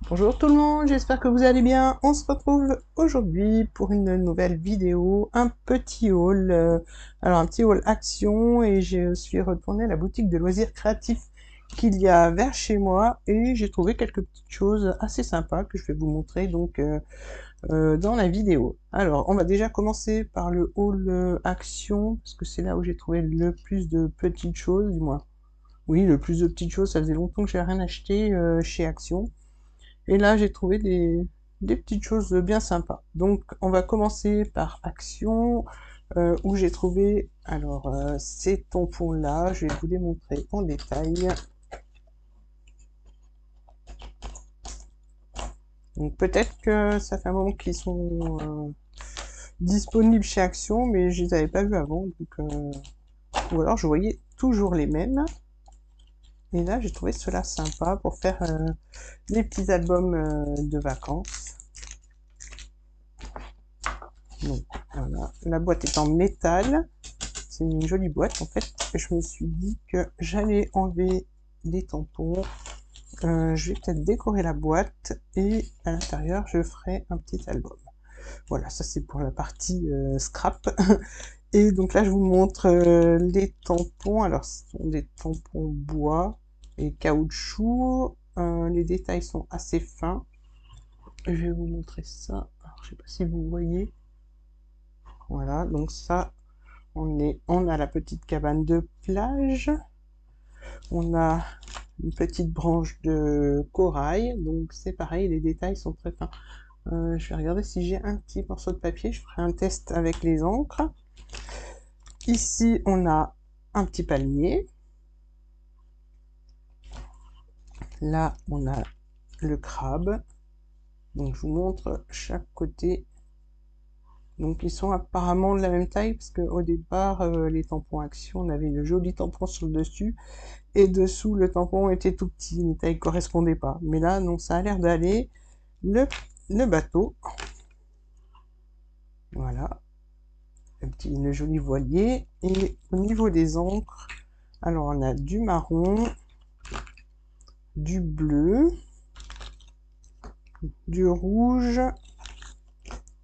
Bonjour tout le monde, j'espère que vous allez bien. On se retrouve aujourd'hui pour une nouvelle vidéo, un petit haul, alors un petit haul action, et je suis retournée à la boutique de loisirs créatifs qu'il y a vers chez moi et j'ai trouvé quelques petites choses assez sympas que je vais vous montrer donc dans la vidéo. Alors on va déjà commencer par le haul action parce que c'est là où j'ai trouvé le plus de petites choses, du moins. Oui, le plus de petites choses, ça faisait longtemps que j'ai rien acheté chez Action. Et là, j'ai trouvé des petites choses bien sympas. Donc, on va commencer par Action, où j'ai trouvé, alors, ces tampons-là, je vais vous les montrer en détail. Donc, peut-être que ça fait un moment qu'ils sont disponibles chez Action, mais je les avais pas vus avant, donc, ou alors je voyais toujours les mêmes. Et là, j'ai trouvé cela sympa pour faire des petits albums de vacances. Donc, voilà. La boîte est en métal. C'est une jolie boîte en fait. Et je me suis dit que j'allais enlever les tampons. Je vais peut-être décorer la boîte et à l'intérieur je ferai un petit album. Voilà, ça c'est pour la partie scrap. Et donc là je vous montre les tampons. Alors ce sont des tampons bois et caoutchouc. Les détails sont assez fins. Je vais vous montrer ça. Alors, je sais pas si vous voyez. Voilà, donc ça, on a la petite cabane de plage. On a une petite branche de corail, donc c'est pareil, les détails sont très fins. Je vais regarder si j'ai un petit morceau de papier, je ferai un test avec les encres. Ici, on a un petit palmier. Là, on a le crabe. Donc, je vous montre chaque côté. Donc, ils sont apparemment de la même taille, parce qu'au départ, les tampons Action, on avait le joli tampon sur le dessus. Et dessous, le tampon était tout petit, les tailles ne correspondaient pas. Mais là, non, ça a l'air d'aller. Le bateau, voilà, le joli voilier. Et au niveau des encres, alors on a du marron, du bleu, du rouge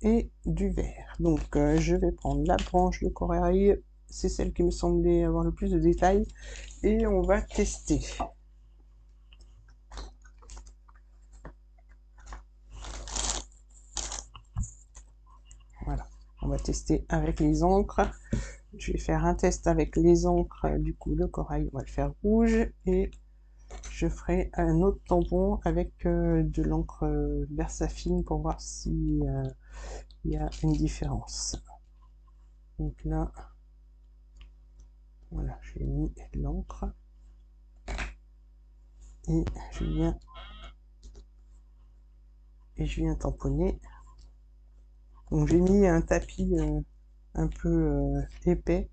et du vert. Donc je vais prendre la branche de corail, c'est celle qui me semblait avoir le plus de détails, et on va tester. Voilà, on va tester avec les encres. Je vais faire un test avec les encres, du coup le corail, on va le faire rouge, et je ferai un autre tampon avec de l'encre Versafine pour voir si il y a une différence. Donc là, voilà, j'ai mis l'encre et je viens tamponner. Donc j'ai mis un tapis un peu épais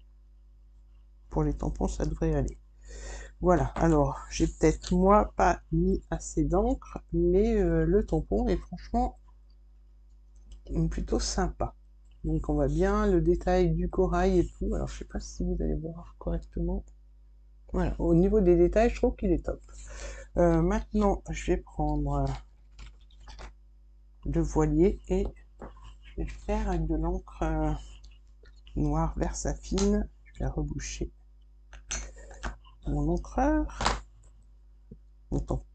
pour les tampons, ça devrait aller. Voilà, alors j'ai peut-être moi pas mis assez d'encre, mais le tampon est franchement plutôt sympa. Donc on voit bien le détail du corail et tout. Alors je sais pas si vous allez voir correctement. Voilà, au niveau des détails, je trouve qu'il est top. Maintenant, je vais prendre le voilier et je vais le faire avec de l'encre noire Versafine. Je vais reboucher mon encreur.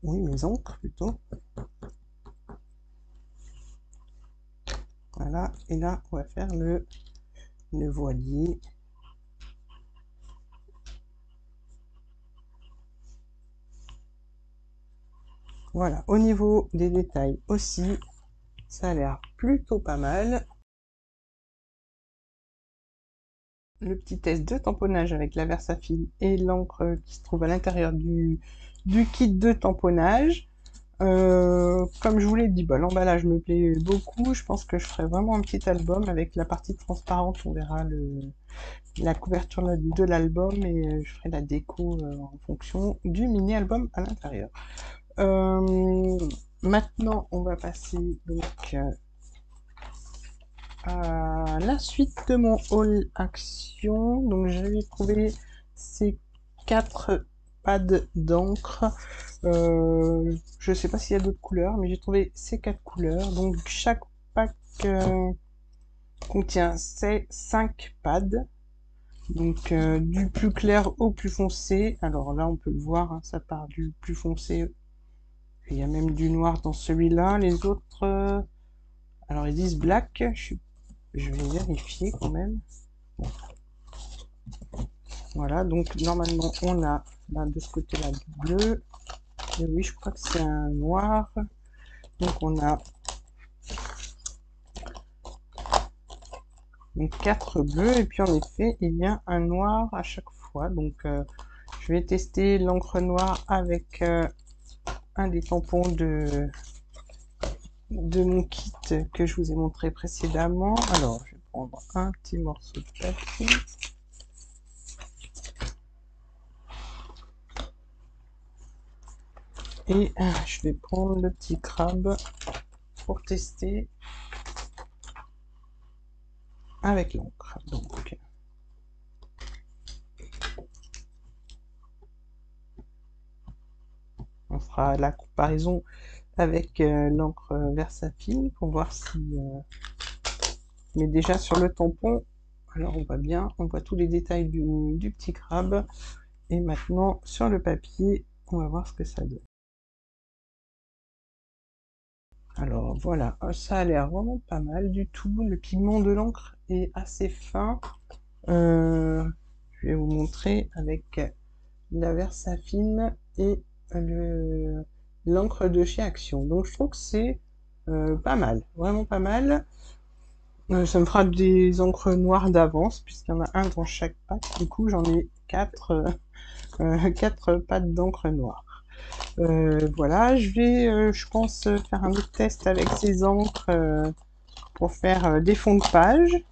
Oui, mes encres plutôt. Voilà, et là, on va faire le voilier. Voilà, au niveau des détails aussi, ça a l'air plutôt pas mal. Le petit test de tamponnage avec la Versafine et l'encre qui se trouve à l'intérieur du kit de tamponnage. Comme je vous l'ai dit, bah, l'emballage me plaît beaucoup. Je pense que je ferai vraiment un petit album avec la partie transparente. On verra la couverture de l'album et je ferai la déco en fonction du mini-album à l'intérieur. Maintenant, on va passer donc à la suite de mon haul action. Donc j'avais trouvé ces 4 pads d'encre. Je sais pas s'il y a d'autres couleurs, mais j'ai trouvé ces 4 couleurs. Donc chaque pack contient 5 pads. Donc du plus clair au plus foncé. Alors là on peut le voir, hein, ça part du plus foncé. Il y a même du noir dans celui-là. Les autres, alors ils disent black. Je vais vérifier quand même. Bon. Voilà, donc normalement on a là, de ce côté-là du bleu. Et oui, je crois que c'est un noir. Donc on a donc 4 bleus et puis en effet il y a un noir à chaque fois. Donc je vais tester l'encre noire avec un des tampons de mon kit que je vous ai montré précédemment. Alors je vais prendre un petit morceau de papier. Et je vais prendre le petit crabe pour tester avec l'encre. Donc, on fera la comparaison avec l'encre Versafilm pour voir si... Mais déjà sur le tampon, alors on voit bien, on voit tous les détails du petit crabe. Et maintenant sur le papier, on va voir ce que ça donne. Alors voilà, ça a l'air vraiment pas mal du tout. Le pigment de l'encre est assez fin. Je vais vous montrer avec la Versafilm et l'encre de chez Action. Donc je trouve que c'est pas mal, vraiment pas mal. Ça me fera des encres noires d'avance puisqu'il y en a un dans chaque pack. Du coup j'en ai 4 pattes d'encre noire. Voilà, je vais, je pense, faire un autre test avec ces encres pour faire des fonds de page.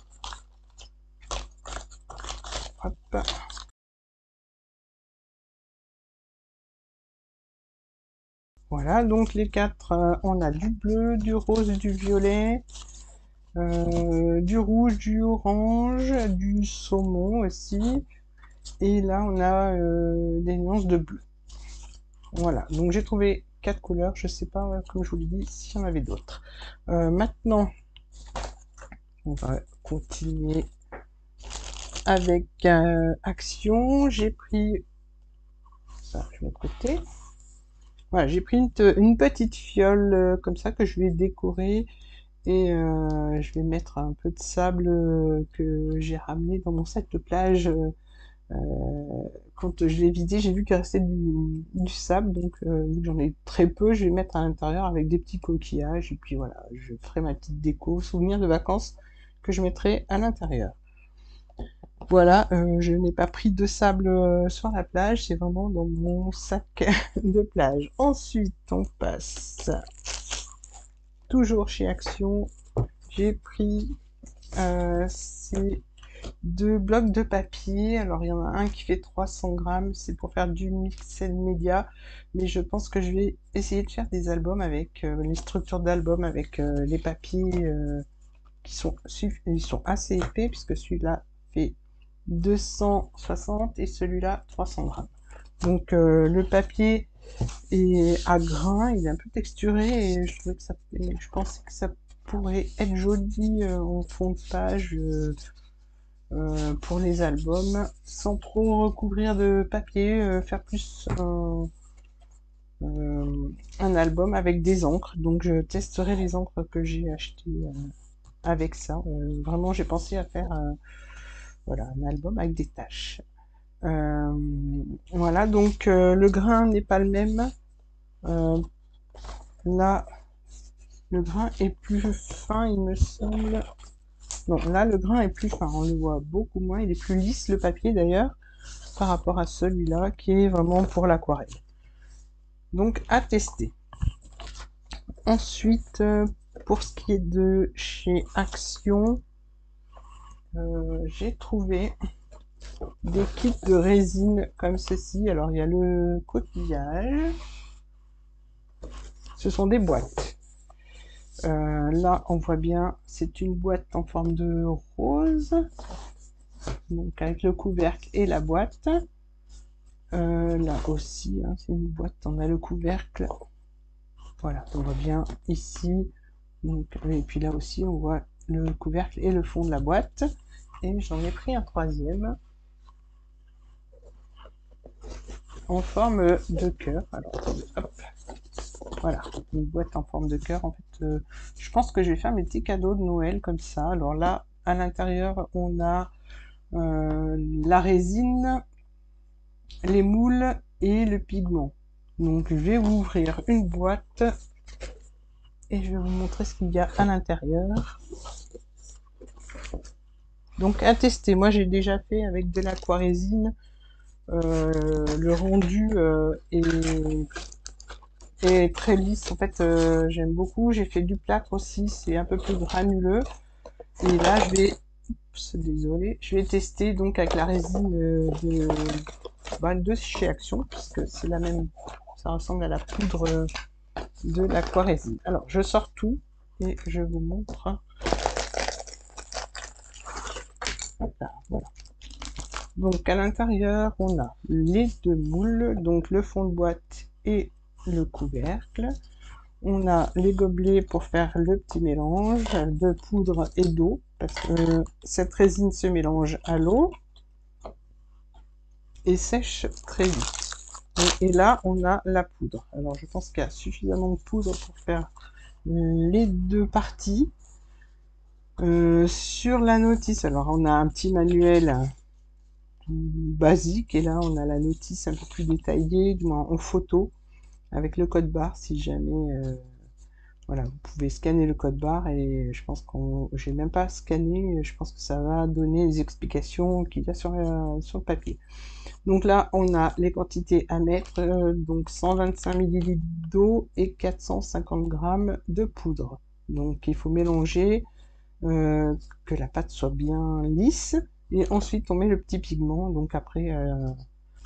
Hop. Voilà, donc les 4, on a du bleu, du rose, du violet, du rouge, du orange, du saumon aussi. Et là, on a des nuances de bleu. Voilà, donc j'ai trouvé 4 couleurs. Je sais pas, comme je vous l'ai dit, s'il y en avait d'autres. Maintenant, on va continuer avec Action. J'ai pris... Ça, je mets de côté. Voilà, j'ai pris une petite fiole comme ça que je vais décorer. Et je vais mettre un peu de sable que j'ai ramené dans mon sac de plage. Quand je l'ai vidé, j'ai vu qu'il restait du sable, donc vu que j'en ai très peu, je vais mettre à l'intérieur avec des petits coquillages, et puis voilà, je ferai ma petite déco, souvenir de vacances que je mettrai à l'intérieur. Voilà, je n'ai pas pris de sable sur la plage, c'est vraiment dans mon sac de plage. Ensuite, on passe toujours chez Action. J'ai pris ces 2 blocs de papier. Alors il y en a un qui fait 300 grammes, c'est pour faire du mixed media, mais je pense que je vais essayer de faire des albums avec les structures d'albums avec les papiers qui sont assez épais, puisque celui-là fait 260 et celui-là 300 grammes. Donc le papier est à grains, il est un peu texturé et je pensais que ça pourrait être joli en fond de page pour les albums, sans trop recouvrir de papier, faire plus un album avec des encres. Donc je testerai les encres que j'ai achetées avec ça. Vraiment j'ai pensé à faire voilà, un album avec des taches. Voilà, donc le grain n'est pas le même. Là, le grain est plus fin, il me semble. Non, là, le grain est plus fin, on le voit beaucoup moins. Il est plus lisse, le papier, d'ailleurs, par rapport à celui-là, qui est vraiment pour l'aquarelle. Donc, à tester. Ensuite, pour ce qui est de chez Action, j'ai trouvé des kits de résine comme ceci. Alors, il y a le coquillage. Ce sont des boîtes. Là, on voit bien, c'est une boîte en forme de rose. Donc, avec le couvercle et la boîte. Là aussi, hein, c'est une boîte, on a le couvercle. Voilà, on voit bien ici. Donc, et puis là aussi, on voit le couvercle et le fond de la boîte. Et j'en ai pris un troisième en forme de cœur. Alors, hop, voilà, une boîte en forme de cœur. En fait, je pense que je vais faire mes petits cadeaux de Noël comme ça. Alors là, à l'intérieur, on a la résine, les moules et le pigment. Donc, je vais ouvrir une boîte et je vais vous montrer ce qu'il y a à l'intérieur. Donc, à tester. Moi, j'ai déjà fait avec de l'aquarésine. Le rendu est très lisse. En fait, j'aime beaucoup. J'ai fait du plâtre aussi. C'est un peu plus granuleux. Et là, je vais... Oups, désolé. Je vais tester donc avec la résine de chez Action, puisque c'est la même... Ça ressemble à la poudre de l'aquarésine. Alors, je sors tout et je vous montre. Hop là, voilà. Donc à l'intérieur, on a les deux moules, donc le fond de boîte et le couvercle. On a les gobelets pour faire le petit mélange de poudre et d'eau, parce que cette résine se mélange à l'eau et sèche très vite. Et là, on a la poudre. Alors je pense qu'il y a suffisamment de poudre pour faire les deux parties. Sur la notice, alors on a un petit manuel basique et là on a la notice un peu plus détaillée, du moins en photo, avec le code barre si jamais voilà, vous pouvez scanner le code barre et je pense qu'on j'ai même pas scanné, je pense que ça va donner les explications qu'il y a sur le papier. Donc là on a les quantités à mettre, donc 125 ml d'eau et 450 g de poudre. Donc il faut mélanger, que la pâte soit bien lisse. Et ensuite, on met le petit pigment, donc après,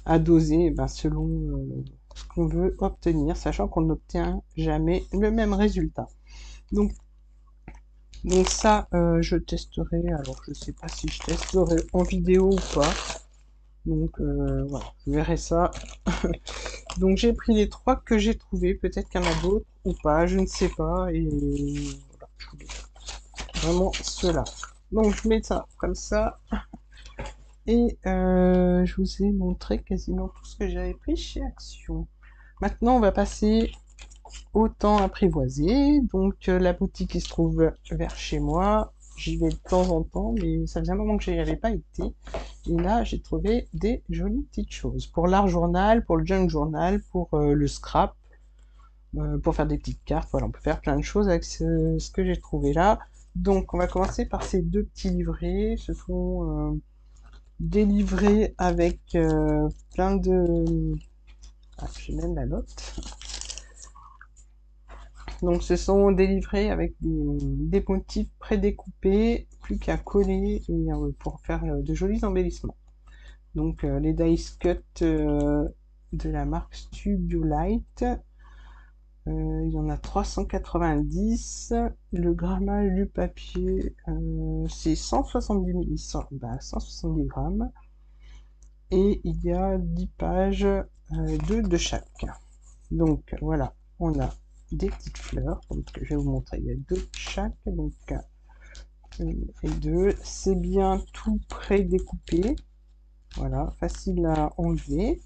à doser selon ce qu'on veut obtenir, sachant qu'on n'obtient jamais le même résultat. Donc ça, je testerai, alors je sais pas si je testerai en vidéo ou pas. Donc voilà, je verrai ça. Donc j'ai pris les 3 que j'ai trouvés, peut-être qu'il y en a d'autres ou pas, je ne sais pas. Et voilà, je voulais vraiment ceux-là. Donc je mets ça comme ça. Et je vous ai montré quasiment tout ce que j'avais pris chez Action. Maintenant, on va passer au temps apprivoisé. Donc la boutique qui se trouve vers chez moi. J'y vais de temps en temps, mais ça faisait un moment que je n'y avais pas été. Et là, j'ai trouvé des jolies petites choses. Pour l'art journal, pour le junk journal, pour le scrap, pour faire des petites cartes. Voilà, on peut faire plein de choses avec ce que j'ai trouvé là. Donc, on va commencer par ces deux petits livrets. Ce sont des livrets avec plein de... Ah, j'ai même la note. Donc, ce sont des livrets avec des motifs prédécoupés, plus qu'à coller et pour faire de jolis embellissements. Donc, les dice cut de la marque Studio Light. Il y en a 390. Le grammage du papier, c'est 170 170 grammes. Et il y a 10 pages, 2 de chaque. Donc voilà, on a des petites fleurs. Donc je vais vous montrer, il y a 2 de chaque. Donc 1 et 2. C'est bien tout pré-découpé. Voilà, facile à enlever.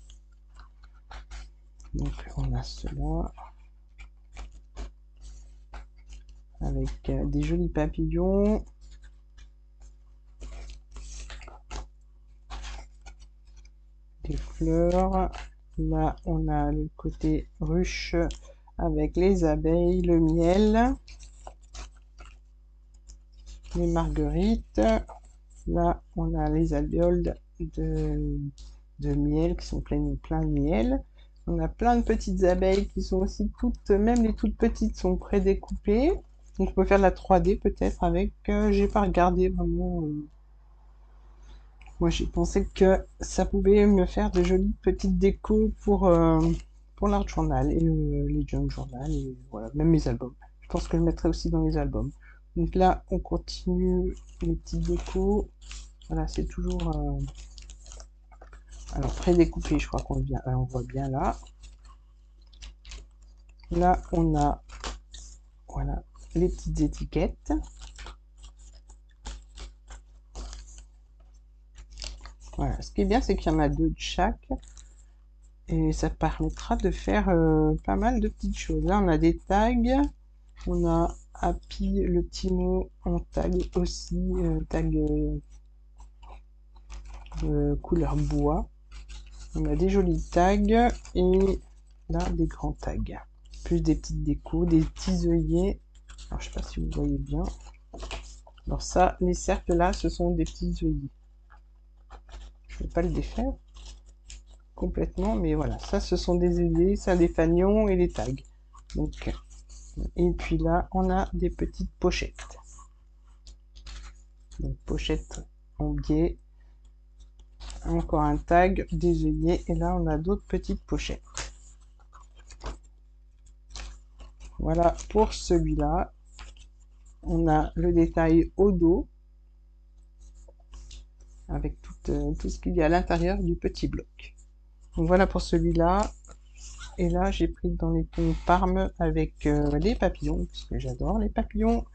Donc on a cela. Avec des jolis papillons. Des fleurs. Là, on a le côté ruche avec les abeilles, le miel, les marguerites. Là, on a les alvéoles de miel qui sont plein de miel. On a plein de petites abeilles qui sont aussi toutes, même les toutes petites sont prédécoupées. Donc, on peut faire de la 3D peut-être avec. J'ai pas regardé vraiment. Moi, j'ai pensé que ça pouvait me faire de jolies petites décos pour l'art journal et les junk journal et voilà, même mes albums. Je pense que je le mettrai aussi dans les albums. Donc là, on continue les petites décos. Voilà, c'est toujours Alors, prédécoupé, je crois qu'on on voit bien là. Là, on a, voilà, les petites étiquettes. Voilà, ce qui est bien, c'est qu'il y en a 2 de chaque. Et ça permettra de faire pas mal de petites choses. Là, on a des tags. On a Happy, le petit mot en tag aussi. Tag couleur bois. On a des jolis tags. Et là, des grands tags. Plus des petites décos, des petits œillets. Alors, je sais pas si vous voyez bien. Alors ça, les cercles là, ce sont des petits œillets. Je vais pas le défaire complètement, mais voilà, ça ce sont des œillets, ça des fanions et les tags. Donc, et puis là, on a des petites pochettes. Donc pochette en biais, encore un tag, des œillets, et là on a d'autres petites pochettes. Voilà pour celui-là. On a le détail au dos, avec tout ce qu'il y a à l'intérieur du petit bloc. Donc voilà pour celui-là. Et là, j'ai pris dans les tons Parme avec les papillons, parce que j'adore les papillons.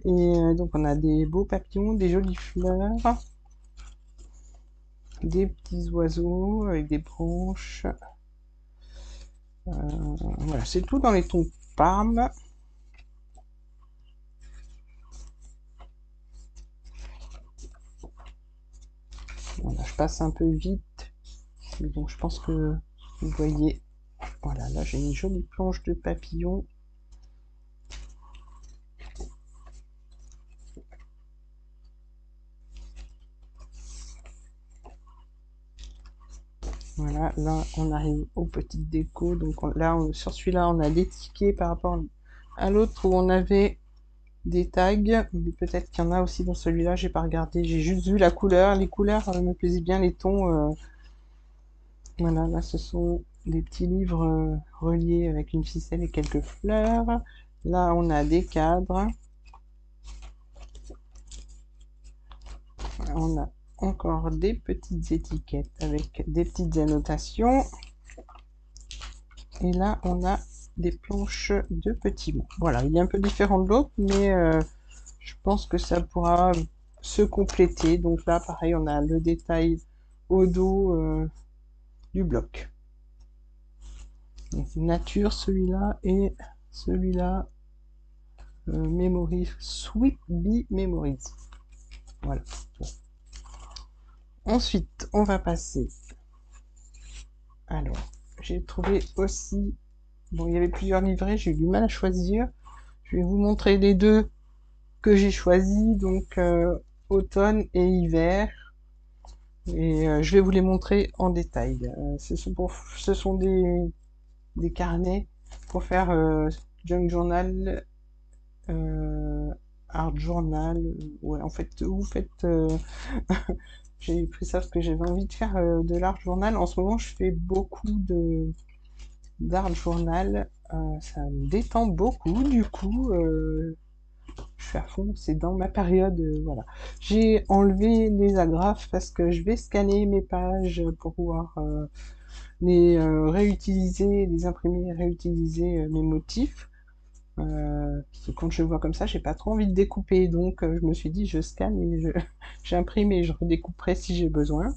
Et donc, on a des beaux papillons, des jolies fleurs, des petits oiseaux avec des branches. Voilà, c'est tout dans les tons Parme. Voilà, je passe un peu vite. Mais bon, je pense que vous voyez. Voilà, là, j'ai une jolie planche de papillons. Voilà, là on arrive aux petites décos. Donc sur celui-là, on a des tickets par rapport à l'autre où on avait des tags. Mais peut-être qu'il y en a aussi dans celui-là, j'ai pas regardé. J'ai juste vu la couleur. Les couleurs me plaisaient bien, les tons. Voilà, là ce sont des petits livres reliés avec une ficelle et quelques fleurs. Là on a des cadres. On a encore des petites étiquettes avec des petites annotations. Et là, on a des planches de petits mots. Voilà, il est un peu différent de l'autre, mais je pense que ça pourra se compléter. Donc là, pareil, on a le détail au dos du bloc. Donc, nature, celui-là, et celui-là, Memories, Sweet Bee Memories. Voilà. Ensuite, on va passer. Alors, j'ai trouvé aussi. Bon, il y avait plusieurs livrets, j'ai eu du mal à choisir. Je vais vous montrer les deux que j'ai choisis, donc automne et hiver. Et je vais vous les montrer en détail. Ce sont des carnets pour faire junk journal, art journal. Ouais, en fait, vous faites. J'ai pris ça parce que j'avais envie de faire de l'art journal. En ce moment, je fais beaucoup d'art journal. Ça me détend beaucoup, du coup. Je suis à fond, c'est dans ma période, voilà. J'ai enlevé les agrafes parce que je vais scanner mes pages pour pouvoir les réutiliser, les imprimer, réutiliser mes motifs. Parce que quand je vois comme ça, j'ai pas trop envie de découper, donc je me suis dit je scanne et j'imprime et je redécouperai si j'ai besoin.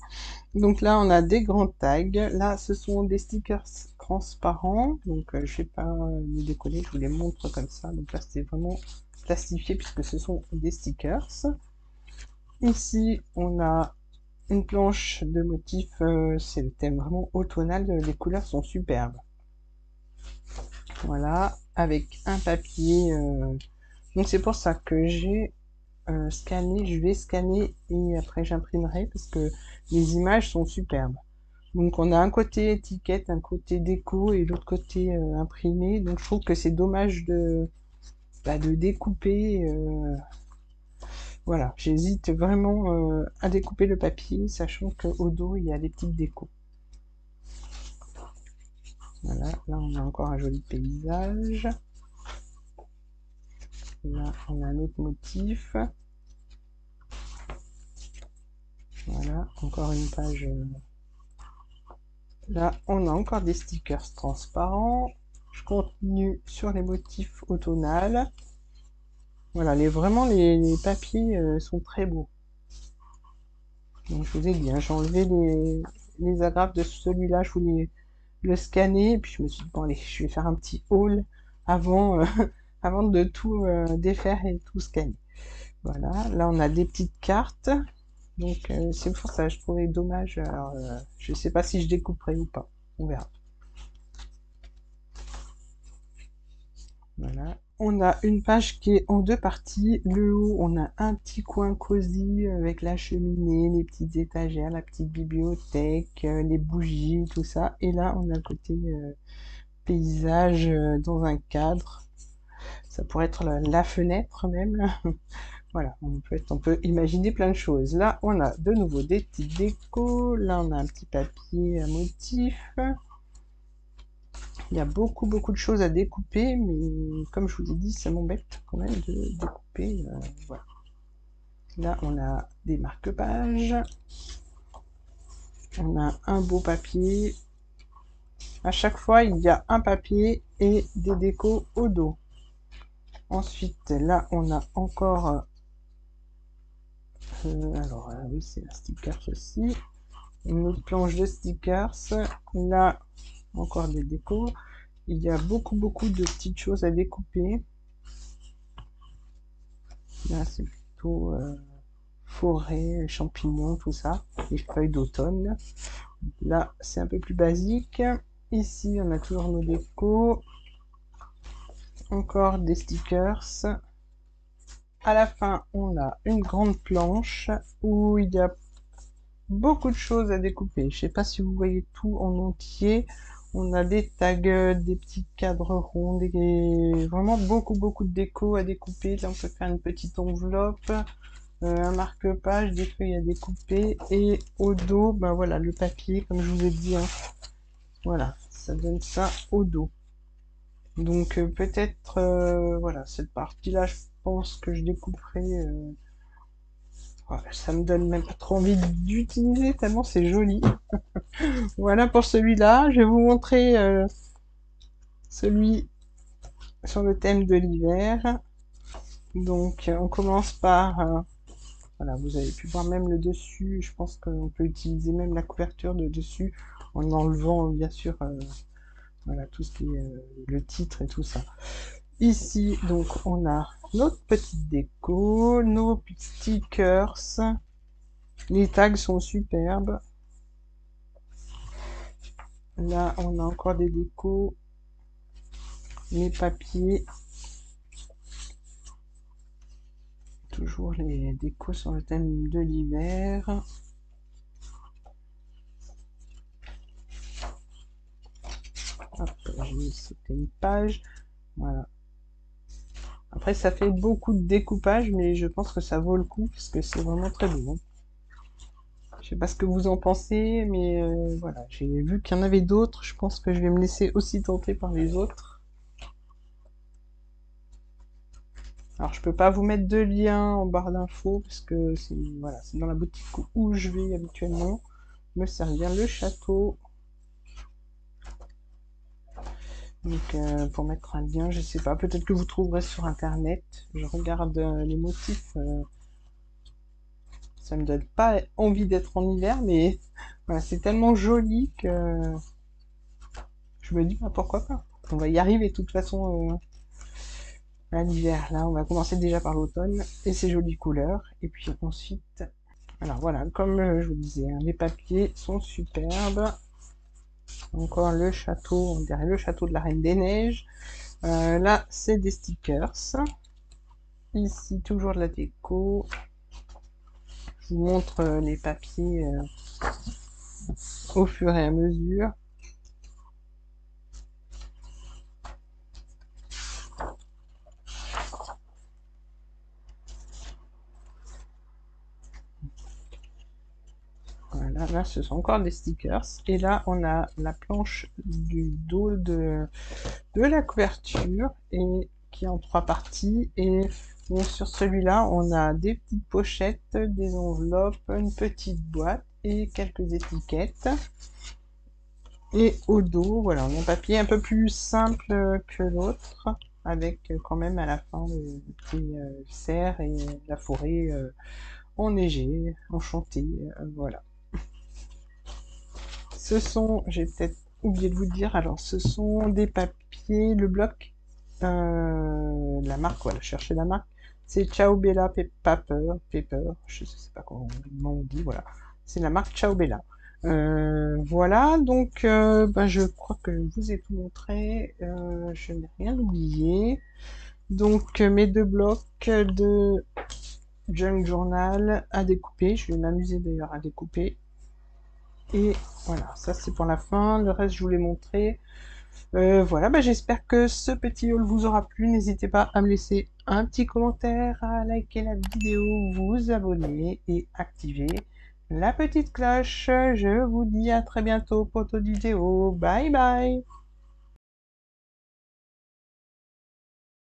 Donc là, on a des grands tags. Là, ce sont des stickers transparents. Donc, je vais pas les décoller, je vous les montre comme ça. Donc là, c'est vraiment plastifié puisque ce sont des stickers. Ici, on a une planche de motifs. C'est le thème vraiment automnal. Les couleurs sont superbes. Voilà, avec un papier. Donc, c'est pour ça que j'ai scanné. Je vais scanner et après j'imprimerai parce que les images sont superbes. Donc on a un côté étiquette, un côté déco et l'autre côté imprimé. Donc je trouve que c'est dommage de découper. Voilà, j'hésite vraiment à découper le papier, sachant qu'au dos il y a des petites décos. Voilà, là on a encore un joli paysage. Là on a un autre motif. Voilà, encore une page Là, on a encore des stickers transparents. Je continue sur les motifs automnales. Voilà, vraiment les papiers sont très beaux. Donc je vous ai dit, hein, j'ai enlevé les agrafes de celui-là, je voulais le scanner, et puis je me suis dit, bon allez, je vais faire un petit haul avant, avant de tout défaire et tout scanner. Voilà, là on a des petites cartes, donc c'est pour ça que je trouvais dommage, alors je sais pas si je découperai ou pas, on verra. Voilà. On a une page qui est en deux parties. Le haut, on a un petit coin cosy avec la cheminée, les petites étagères, la petite bibliothèque, les bougies, tout ça. Et là, on a le côté paysage dans un cadre. Ça pourrait être la fenêtre même. Voilà, on peut imaginer plein de choses. Là, on a de nouveau des petites décos. Là, on a un petit papier à motif. Il y a beaucoup de choses à découper, mais comme je vous ai dit, ça m'embête quand même de découper. Voilà. Là, on a des marque-pages. On a un beau papier. À chaque fois, il y a un papier et des décos au dos. Ensuite, là, on a encore... oui, c'est un sticker aussi. Une autre planche de stickers. Là, encore des décos. Il y a beaucoup de petites choses à découper. Là, c'est plutôt forêt, champignons, tout ça. Les feuilles d'automne. Là, c'est un peu plus basique. Ici, on a toujours nos décos. Encore des stickers. À la fin, on a une grande planche où il y a beaucoup de choses à découper. Je sais pas si vous voyez tout en entier. On a des tags, des petits cadres ronds, vraiment beaucoup de déco à découper. Là, on peut faire une petite enveloppe, un marque-page, des feuilles à découper. Et au dos, ben voilà, le papier, comme je vous ai dit. Hein. Voilà, ça donne ça au dos. Donc peut-être, voilà, cette partie-là, je pense que je découperai... voilà, ça me donne même pas trop envie d'utiliser tellement c'est joli. Voilà pour celui-là. Je vais vous montrer celui sur le thème de l'hiver. Donc on commence par... voilà, vous avez pu voir même le dessus. Je pense qu'on peut utiliser même la couverture de dessus en enlevant bien sûr voilà, tout ce qui est le titre et tout ça. Ici, donc, on a notre petite déco, nos petits stickers. Les tags sont superbes. Là, on a encore des décos. Les papiers. Toujours les décos sur le thème de l'hiver. Hop, j'ai mis c'était une page. Voilà. Après, ça fait beaucoup de découpage, mais je pense que ça vaut le coup parce que c'est vraiment très beau. Hein. Je sais pas ce que vous en pensez, mais voilà, j'ai vu qu'il y en avait d'autres. Je pense que je vais me laisser aussi tenter par les autres. Alors, je peux pas vous mettre de lien en barre d'infos parce que c'est voilà, c'est dans la boutique où je vais habituellement me servir le château. Donc, pour mettre un lien, je sais pas, peut-être que vous trouverez sur internet. Je regarde les motifs. Ça me donne pas envie d'être en hiver, mais voilà, c'est tellement joli que je me dis bah, pourquoi pas. On va y arriver de toute façon à l'hiver. Là, on va commencer déjà par l'automne et ses jolies couleurs. Et puis ensuite, alors voilà, comme je vous disais, hein, les papiers sont superbes. Encore le château, on dirait le château de la Reine des Neiges. Là, c'est des stickers. Ici, toujours de la déco. Je vous montre les papiers au fur et à mesure. Voilà, là ce sont encore des stickers. Et là on a la planche du dos de la couverture et qui est en trois parties. Et bon, sur celui-là on a des petites pochettes, des enveloppes, une petite boîte et quelques étiquettes. Et au dos, voilà, on a un papier un peu plus simple que l'autre, avec quand même à la fin le petit cerf et la forêt enneigée, enchantée, voilà. Ce sont, j'ai peut-être oublié de vous dire, alors ce sont des papiers, le bloc, la marque, voilà, cherchez la marque, c'est Ciao Bella Paper, je sais pas comment on dit, voilà, c'est la marque Ciao Bella. Voilà, donc ben, je crois que je vous ai tout montré, je n'ai rien oublié. Donc mes deux blocs de Junk Journal à découper, je vais m'amuser d'ailleurs à découper. Et voilà, ça c'est pour la fin, le reste je vous l'ai montré. Voilà, bah, j'espère que ce petit haul vous aura plu. N'hésitez pas à me laisser un petit commentaire, à liker la vidéo, vous abonner et activer la petite cloche. Je vous dis à très bientôt pour d'autres vidéos. Bye bye!